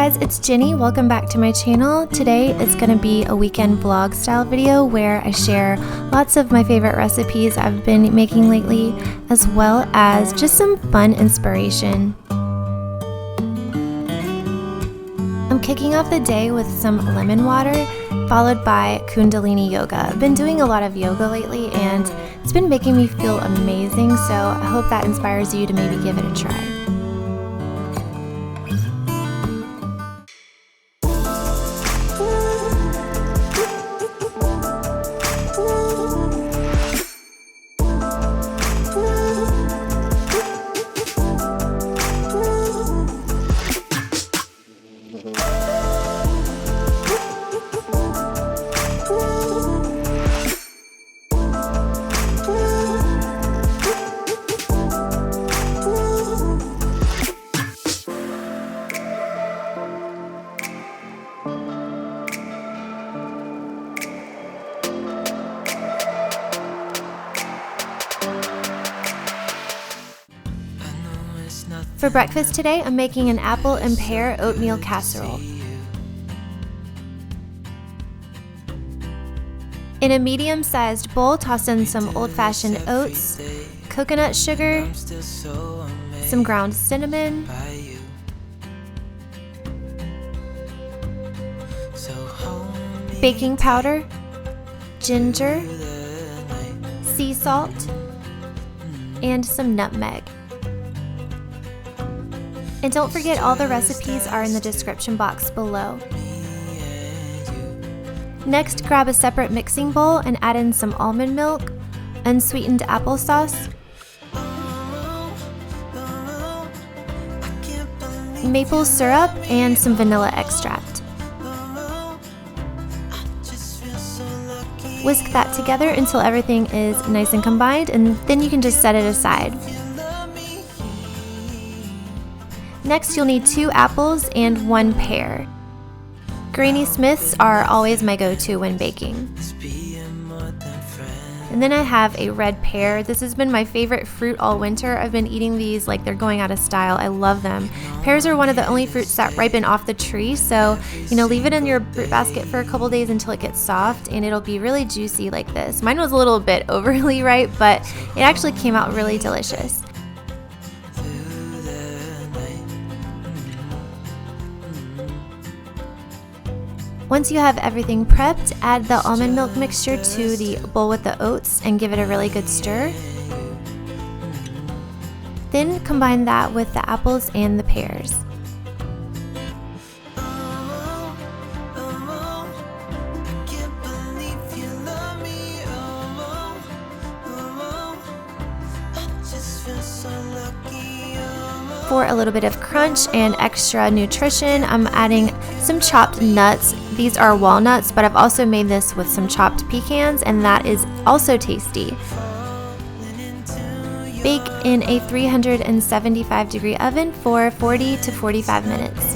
guys, it's Jenny. Welcome back to my channel. Today is going to be a weekend vlog style video where I share lots of my favorite recipes I've been making lately, as well as just some fun inspiration. I'm kicking off the day with some lemon water, followed by Kundalini yoga. I've been doing a lot of yoga lately and it's been making me feel amazing, so I hope that inspires you to maybe give it a try. For breakfast today, I'm making an apple and pear oatmeal casserole. In a medium-sized bowl, toss in some old-fashioned oats, coconut sugar, some ground cinnamon, baking powder, ginger, sea salt, and some nutmeg. And don't forget, all the recipes are in the description box below. Next, grab a separate mixing bowl and add in some almond milk, unsweetened applesauce, maple syrup, and some vanilla extract. Whisk that together until everything is nice and combined, and then you can just set it aside. Next, you'll need 2 apples and 1 pear. Granny Smiths are always my go-to when baking. And then I have a red pear. This has been my favorite fruit all winter. I've been eating these like they're going out of style. I love them. Pears are one of the only fruits that ripen off the tree, so leave it in your fruit basket for a couple days until it gets soft and it'll be really juicy like this. Mine was a little bit overly ripe, but it actually came out really delicious. Once you have everything prepped, add the almond milk mixture to the bowl with the oats and give it a really good stir. Then combine that with the apples and the pears. For a little bit of crunch and extra nutrition, I'm adding some chopped nuts. These are walnuts, but I've also made this with some chopped pecans, and that is also tasty. Bake in a 375-degree oven for 40 to 45 minutes.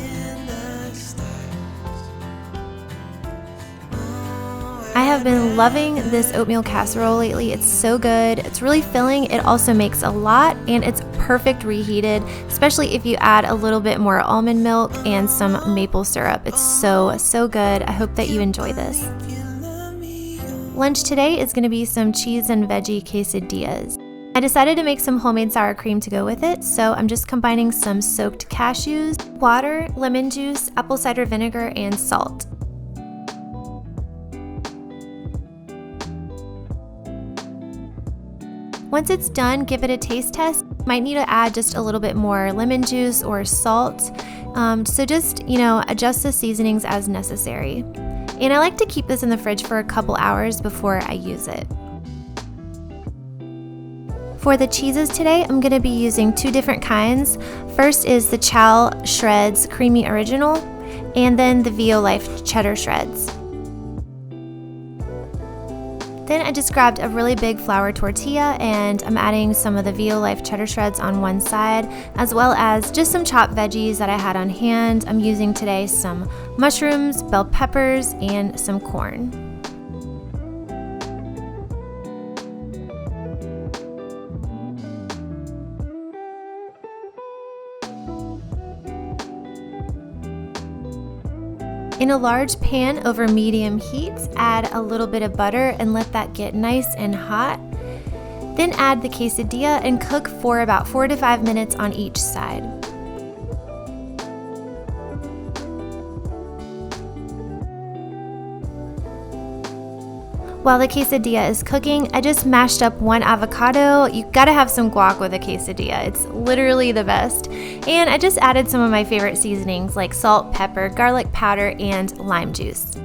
I have been loving this oatmeal casserole lately. It's so good. It's really filling. It also makes a lot, and it's perfect reheated, especially if you add a little bit more almond milk and some maple syrup. It's so good. I hope that you enjoy this. Lunch today is going to be some cheese and veggie quesadillas. I decided to make some homemade sour cream to go with it, so I'm just combining some soaked cashews, water, lemon juice, apple cider vinegar, and salt. Once it's done, give it a taste test. Might need to add just a little bit more lemon juice or salt. So just, adjust the seasonings as necessary. And I like to keep this in the fridge for a couple hours before I use it. For the cheeses today, I'm going to be using 2 different kinds. First is the Chow Shreds Creamy Original, and then the VO Life Cheddar Shreds. Then I just grabbed a really big flour tortilla and I'm adding some of the VO Life cheddar shreds on one side, as well as just some chopped veggies that I had on hand. I'm using today some mushrooms, bell peppers, and some corn. In a large pan over medium heat, add a little bit of butter and let that get nice and hot. Then add the quesadilla and cook for about 4 to 5 minutes on each side. While the quesadilla is cooking, I just mashed up 1 avocado. You gotta have some guac with a quesadilla. It's literally the best. And I just added some of my favorite seasonings like salt, pepper, garlic powder, and lime juice.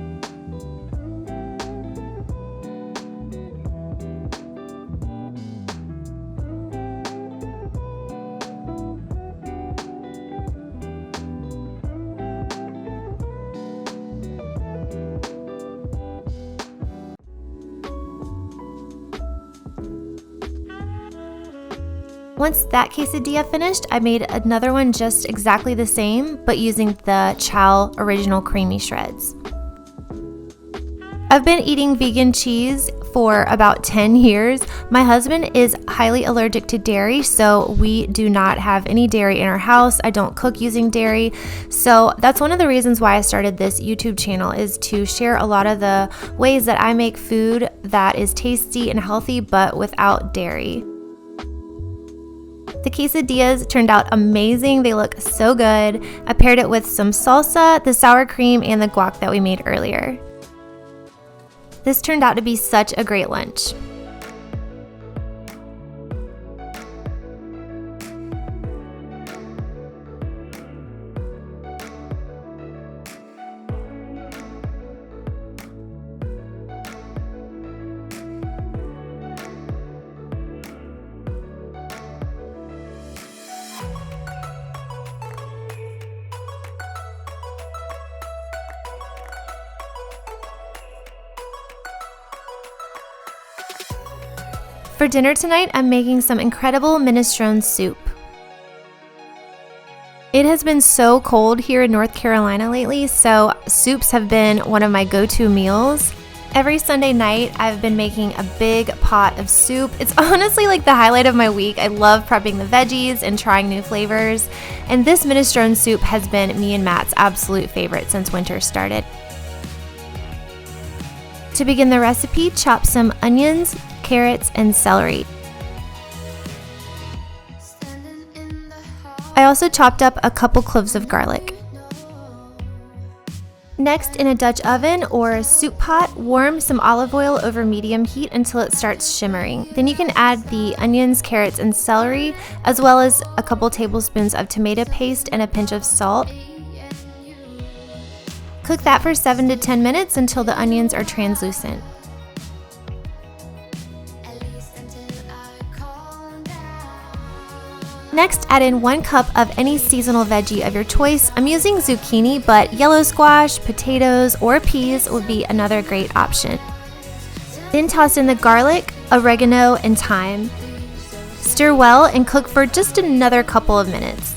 Once that quesadilla finished, I made another one just exactly the same, but using the Chow original creamy shreds. I've been eating vegan cheese for about 10 years. My husband is highly allergic to dairy, so we do not have any dairy in our house. I don't cook using dairy. So that's one of the reasons why I started this YouTube channel, is to share a lot of the ways that I make food that is tasty and healthy, but without dairy. The quesadillas turned out amazing. They look so good. I paired it with some salsa, the sour cream, and the guac that we made earlier. This turned out to be such a great lunch. For dinner tonight, I'm making some incredible minestrone soup. It has been so cold here in North Carolina lately, so soups have been one of my go-to meals. Every Sunday night, I've been making a big pot of soup. It's honestly like the highlight of my week. I love prepping the veggies and trying new flavors, and this minestrone soup has been me and Matt's absolute favorite since winter started. To begin the recipe, chop some onions, carrots, and celery. I also chopped up a couple cloves of garlic. Next, in a Dutch oven or soup pot, warm some olive oil over medium heat until it starts shimmering. Then you can add the onions, carrots, and celery, as well as a couple tablespoons of tomato paste and a pinch of salt. Cook that for 7 to 10 minutes until the onions are translucent. Next, add in 1 cup of any seasonal veggie of your choice. I'm using zucchini, but yellow squash, potatoes, or peas would be another great option. Then toss in the garlic, oregano, and thyme. Stir well and cook for just another couple of minutes.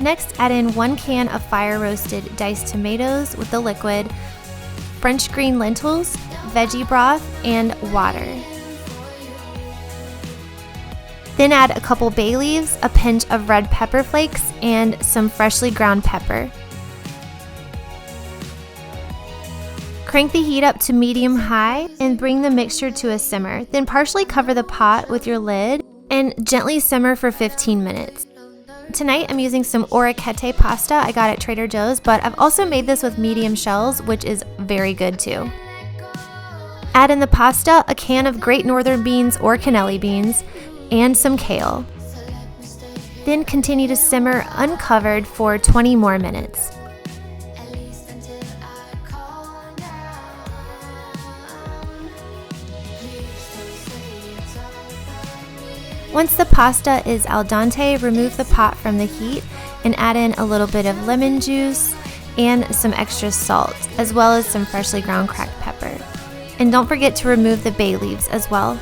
Next, add in 1 can of fire-roasted diced tomatoes with the liquid, French green lentils, veggie broth, and water. Then add a couple bay leaves, a pinch of red pepper flakes, and some freshly ground pepper. Crank the heat up to medium-high and bring the mixture to a simmer. Then partially cover the pot with your lid and gently simmer for 15 minutes. Tonight I'm using some orecchiette pasta I got at Trader Joe's, but I've also made this with medium shells, which is very good too. Add in the pasta, a can of Great Northern beans or cannelli beans, and some kale. Then continue to simmer uncovered for 20 more minutes. Once the pasta is al dente, remove the pot from the heat and add in a little bit of lemon juice and some extra salt, as well as some freshly ground cracked pepper. And don't forget to remove the bay leaves as well.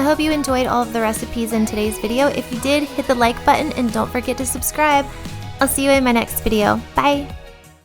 I hope you enjoyed all of the recipes in today's video. If you did, hit the like button and don't forget to subscribe. I'll see you in my next video. Bye!